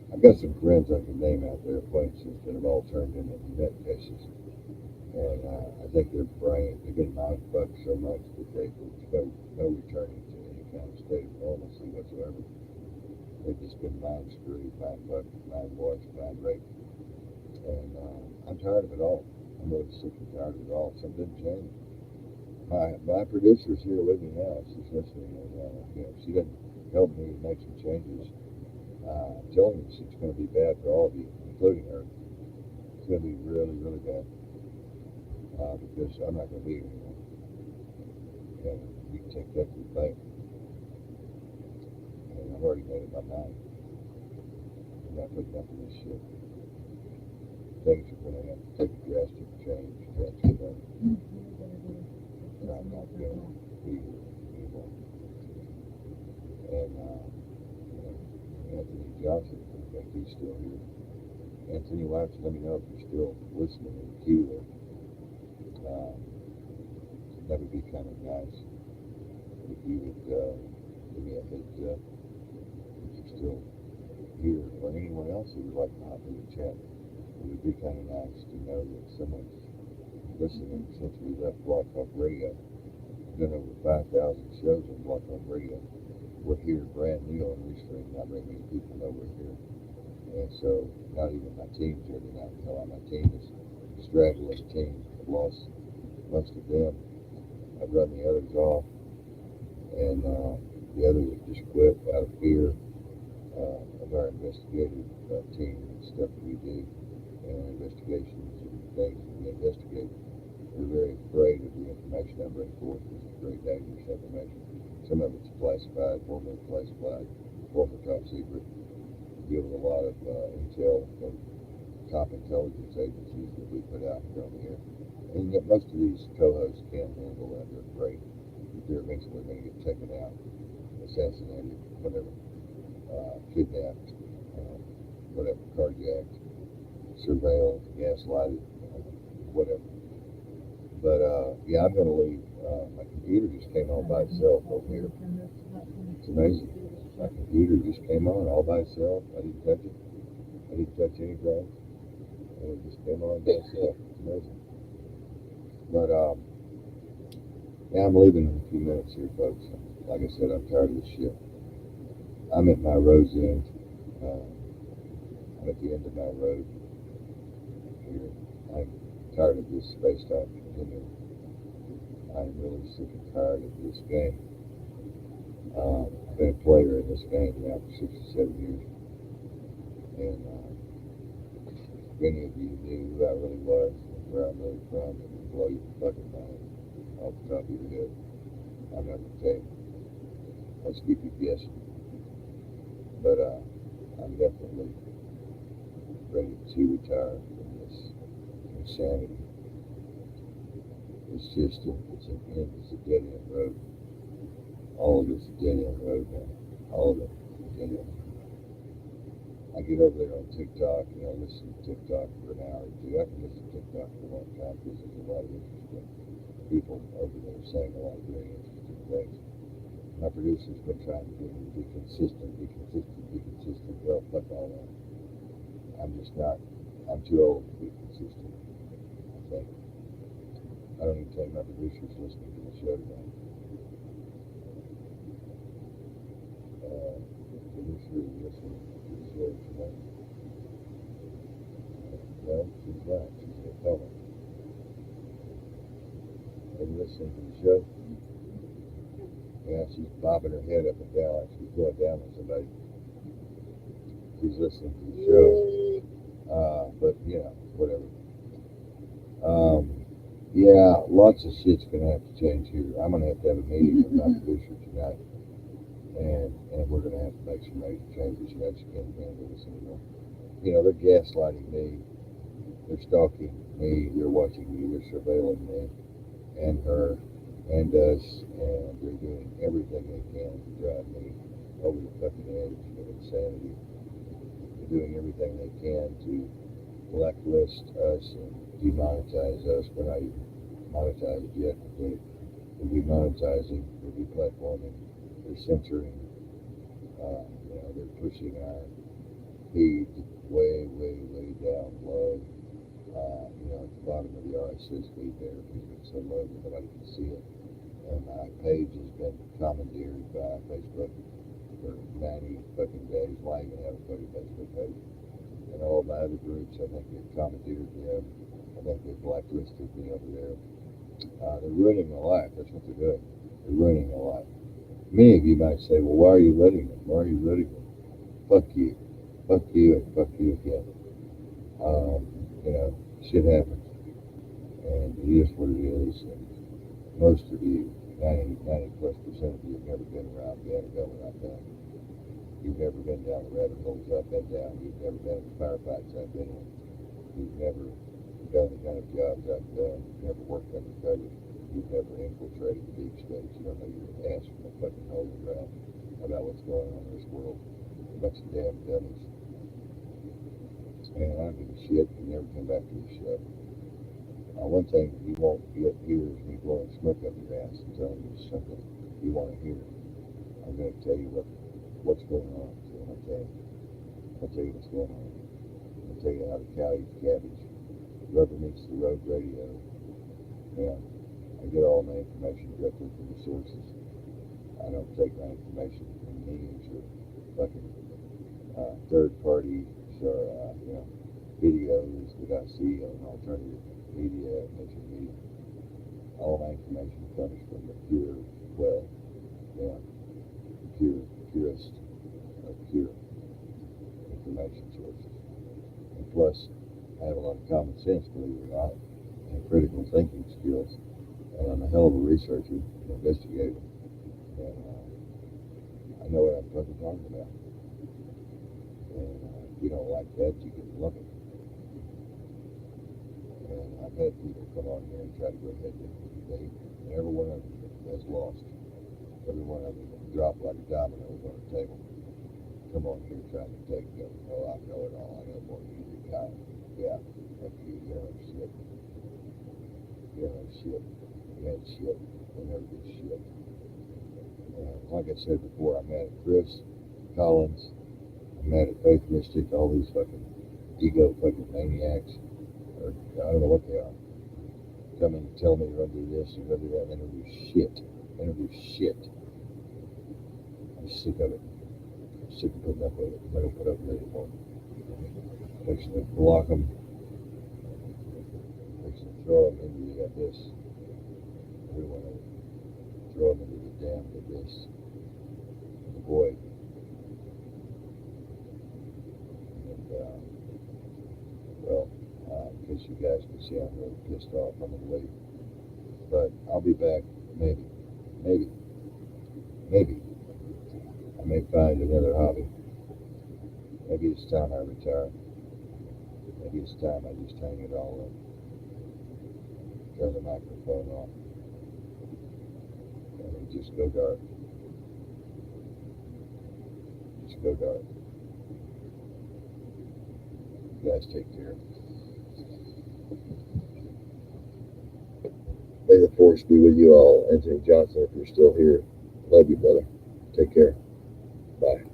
I've got some friends I can name out there, acquaintances that have all turned into nut cases. And I think they're brain, they've been mind fucked so much that there's no returning to any kind of state of normalcy whatsoever. They've just been mind screwed, mind fucked, mind washed, mind raped. And I'm tired of it all. I'm really sick and tired of it all. Something didn't change. My producer's here with me now. She's listening, and she doesn't help me make some changes. I'm telling you, it's going to be bad for all of you, including her. It's going to be really, really bad because I'm not going to be here anymore. And you can take that to the bank. And I've already made up my mind. I'm not putting up with this shit. things are going to have to take a drastic change. Transform. And I'm not going to be here anymore. And Anthony Johnson, I think he's still here. Anthony, why don't you let me know if you're still listening in Kiler? That would be kind of nice if you would give me a heads up if you're still here, or anyone else who would like to hop in the chat. It would be kind of nice to know that someone's listening since we left Block Talk Radio. We've done over 5,000 shows on Block Talk Radio. We're here brand new on Restream. Not very many people know we're here. And so not even my team's here tonight. My team is a straggling team. I've lost most of them. I've run the others off. And the others have just quit out of fear of our investigative team and stuff that we do, and investigations and things that we investigate. We're very afraid of the information I bring forth because it's very dangerous information. Some of it's classified, formerly classified, former top secret. We deal with a lot of intel from top intelligence agencies that we put out here on the air. And yet most of these co-hosts can't handle that. They're afraid that they're eventually going to get taken out, assassinated, whatever, kidnapped, whatever, carjacked, surveilled, gaslighted, whatever. But yeah, I'm going to leave. My computer just came on by itself over here. It's amazing. My computer just came on all by itself. I didn't touch it. I didn't touch anything. And it just came on by itself. It's amazing. But yeah, I'm leaving in a few minutes here, folks. Like I said, I'm tired of this shit. I'm at my road's end. I'm at the end of my road here. I'm tired of this space-time continuum. I'm really sick and tired of this game. I've been a player in this game now for 67 years. And if any of you knew who I really was and where I'm really from, it would blow your fucking mind off the top of your head. I'm not going to tell you. Let's keep you guessing. But I'm definitely ready to retire from this insanity. It's just it's a dead end road. All of it's a dead end road now. All of it is dead end. I get over there on TikTok and I listen to TikTok for an hour or two. I can listen to TikTok for a long time because there's a lot of interesting people over there saying a lot of very interesting things. My producer's been trying to get me to be consistent. Well, fuck all that. I'm just not. I'm too old to be consistent, I think. I don't even think my producer's listening to the show tonight. Producer is listening to the show tonight. No, she's not. She's a fellow. Are you listening to the show? Yeah, she's bobbing her head up and down like she's going down with somebody. She's listening to the show. But, you know, whatever. Yeah, lots of shit's going to have to change here. I'm going to have a meeting with my producer tonight. And we're going to have to make some major changes. You know, she can't handle this anymore. You know, they're gaslighting me. They're stalking me. They're watching me. They're surveilling me and her and us. And they're doing everything they can to drive me over the fucking edge of insanity. They're doing everything they can to blacklist us and demonetize us. We're not even monetized yet. They're demonetizing. They're deplatforming. They're censoring. You know, they're pushing our feed way, way, way down low. You know, at the bottom of the RSS feed there, because it's so low that nobody can see it. And my page has been commandeered by Facebook for 90 fucking days. Why even have a fucking Facebook page? And all my other groups, I think they've commandeered them. I think they've blacklisted me over there. They're ruining my life. That's what they're doing. They're ruining my life. Many of you might say, well, why are you letting them? Why are you letting them? Fuck you. Fuck you and fuck you again. You know, shit happens. And it is what it is. And most of you, 90+% of you have never been around Vanderbilt where I've been. You've never been down the rabbit holes I've been down. You've never been in the firefights I've been in. You've never done the kind of jobs I've done. You've never worked undercover. You've never infiltrated the deep state. You don't know your ass from a fucking hole in the ground about what's going on in this world. A bunch of damn dummies. And I don't give a shit. You never come back to the show. One thing you won't get here is me blowing smoke up your ass and telling you something you want to hear. I'm going to tell you what's going on. So I'll tell you what's going on. I'll tell you how the cow eats cabbage. Rubber meets the road radio. Yeah, I get all my information directly from the sources. I don't take my information from meetings or fucking third parties or videos that I see on alternative media and major media. All my information comes from the pure well, purest of pure information sources. And plus, I have a lot of common sense, believe it or not, and critical thinking skills, and I'm a hell of a researcher and investigator, and I know what I'm fucking talking about. And if you don't like that, you can love it. And I've had people come on here and try to go ahead with the debate, and every one of them has lost. Every one of them dropped like dominoes on the table. Come on here trying to take them. Oh, I know it all. I know more than you do, Kyle. Yeah, fuck you. You know shit. You know shit. You ain't shit. You never did shit. And like I said before, I'm mad at Chris Collins. I'm mad at Faith Mystic. All these fucking ego fucking maniacs. Or I don't know what they are. Come in and tell me to run do this and run do that. They don't do shit. They don't do shit. I'm sick of it. I'm sick of putting up with it. I don't put up with it anymore. Fixing to block them. Fixing to throw them into the abyss. Every one of them. Throw them into the damned abyss. The void. And, well, in case you guys can see, I'm really pissed off. I'm going to leave. But I'll be back. Maybe. I may find another hobby. Maybe it's time I retire. Maybe it's time I just hang it all up. Turn the microphone off. And just go dark. Just go dark. You guys take care. May the force be with you all. Anthony Johnson, if you're still here, love you, brother. Take care. Bye.